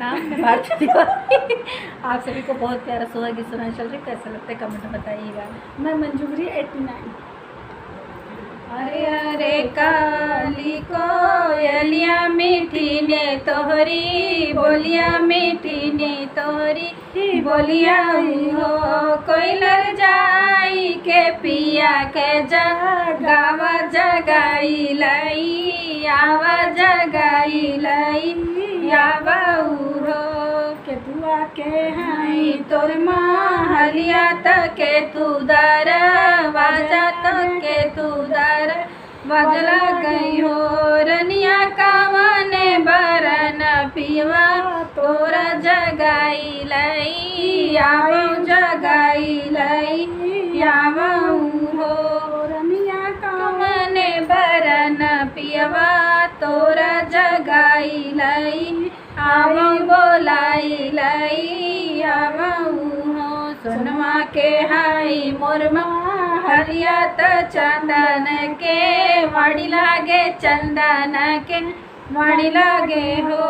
प्रणाम, मैं भारती तिवारी। आप सभी को बहुत प्यारा सुहा गीत सुनाई चल रही, कैसा लगता है कमेंट में बताइएगा। मैं मंजूरी 89। अरे अरे काली कोयलिया मीठी ने तोहरी बोलिया, मीठी ने तोहरी बोलिया हो। कोयलर जाई के पिया के जगावा जगाई लाई, आवा जगाई लाई, आवा उरो के दुआ के हाई तोर महलिया तके तू दर वाजा तके तू दर बजला गई हो। रनिया कावने बरन पीवा तोरा जगाई लई, आवो जगाई लई, आवो हो। रनिया कावने बरन पीवा तोरा जगाई लई, आवो बोलाई लई, आवो हो। सोनवा के हाई मोरमा हरिया त चंदन के वाड़ी लागे, चंदन के वाड़ी लागे हो।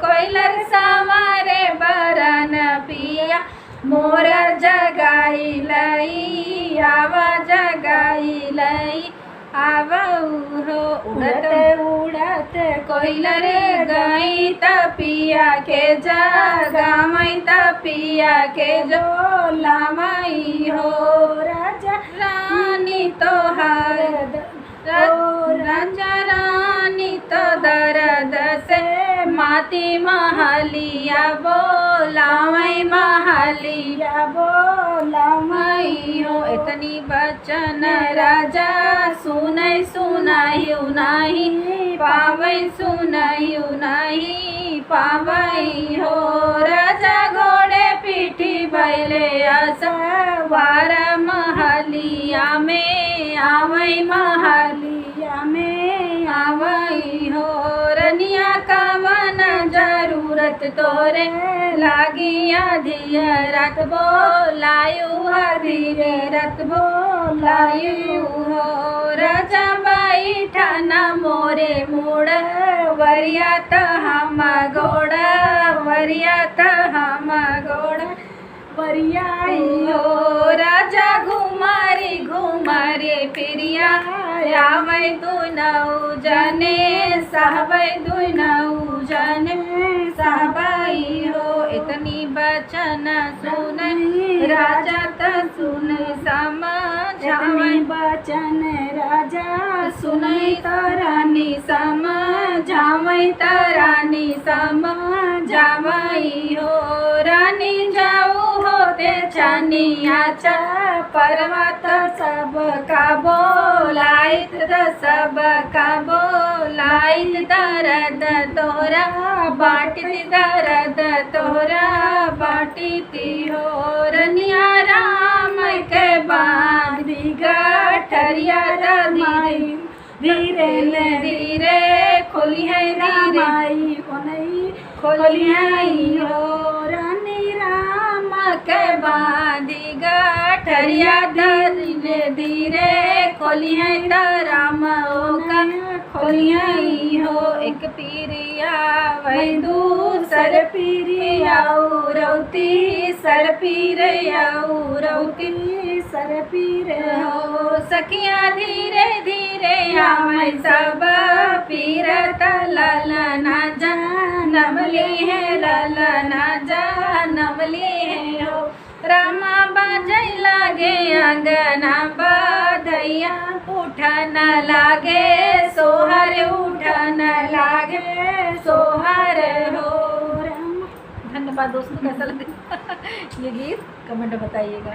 कोयलर सामारे बरन पिया मोरा जगाई लई, आवा जगाई लई, आवऊ हो। उड़त उड़त कोयलर गई तपिया के जगामई, तपिया के जो लामई हो। राजा रानी तोहार राजा रानी तो दर्द से माती महलिया बोलामई, महलिया बोलामई हो। इतनी बचन राजा सुनई सुनाई नाही पावई, सुनाई नाही पावई हो। राजा घोड़े पीठी बैले सवार महलिया में आवई, महलिया में आवई हो। रनिया कावन जरूरत तोरे लागी आधी रात बोलायु, आधी रात बोलायु हो। राजा बाई ठाना मोरे मोड़ वरिया त हम गोड़ा, वरिया त हम गोड़ा वरियाई हो। राजा घुमारी घुमारे फिरिया आवै दुनऊ जने सहबै, दुनऊ जने सहबै हो। इतनी बचन सुन राजा त सुन समझावै, बचन राजा सुनई तरानी समझावै, तरानी समझावै हो। रानी जाऊ होते छनिया चा पर्वत सब का बोलाइत, सब का बोलाइत दर्द तोरा बाटित, दर्द तोरा बाटित हो। रनिया राम के बाद गठरिया रमाई धीरे धीरे खोली है, धीरे खोली है हो। रानी राम के बादी गठरिया धीरे धीरे खोली है, राम का खोली है हो। एक पीरिया वही दूसर पीरिया रौती, सर पीरिया रौती सर पीर हो। सखिया धीरे धीरे आमै सब पीरत ललना जानमली है, ललना जानमली है हो। रामा बाजै लागे अंगना बधैया उठन लागे सोहर, उठन लागे सोहर हो। धन्यवाद दोस्तों, कैसा लगे ये गीत कमेंट बताइएगा।